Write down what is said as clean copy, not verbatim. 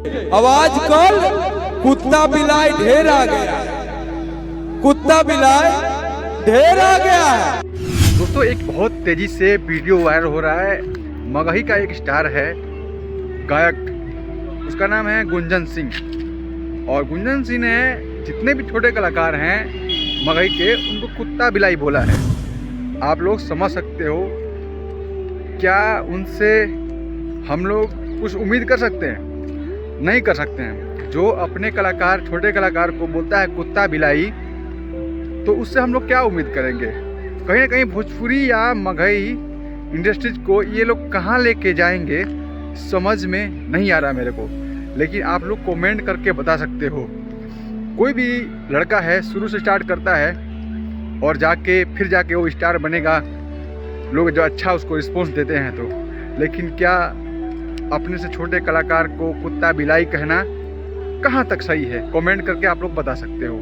अब आजकल कुत्ता बिलाई ढेर आ गया है, कुत्ता बिलाई ढेर आ गया है। दोस्तों एक बहुत तेजी से वीडियो वायरल हो रहा है। मगही का एक स्टार है गायक, उसका नाम है गुंजन सिंह। और गुंजन सिंह ने जितने भी छोटे कलाकार हैं मगही के, उनको कुत्ता बिलाई बोला है। आप लोग समझ सकते हो, क्या उनसे हम लोग कुछ उम्मीद कर सकते हैं? नहीं कर सकते हैं। जो अपने कलाकार, छोटे कलाकार को बोलता है कुत्ता बिलाई, तो उससे हम लोग क्या उम्मीद करेंगे? कहीं ना कहीं भोजपुरी या मगही इंडस्ट्रीज को ये लोग कहाँ लेके जाएंगे समझ में नहीं आ रहा मेरे को। लेकिन आप लोग कमेंट करके बता सकते हो। कोई भी लड़का है शुरू से स्टार्ट करता है और फिर जाके वो स्टार बनेगा, लोग जो अच्छा उसको रिस्पॉन्स देते हैं तो। लेकिन क्या अपने से छोटे कलाकार को कुत्ता बिलाई कहना कहाँ तक सही है? कमेंट करके आप लोग बता सकते हो।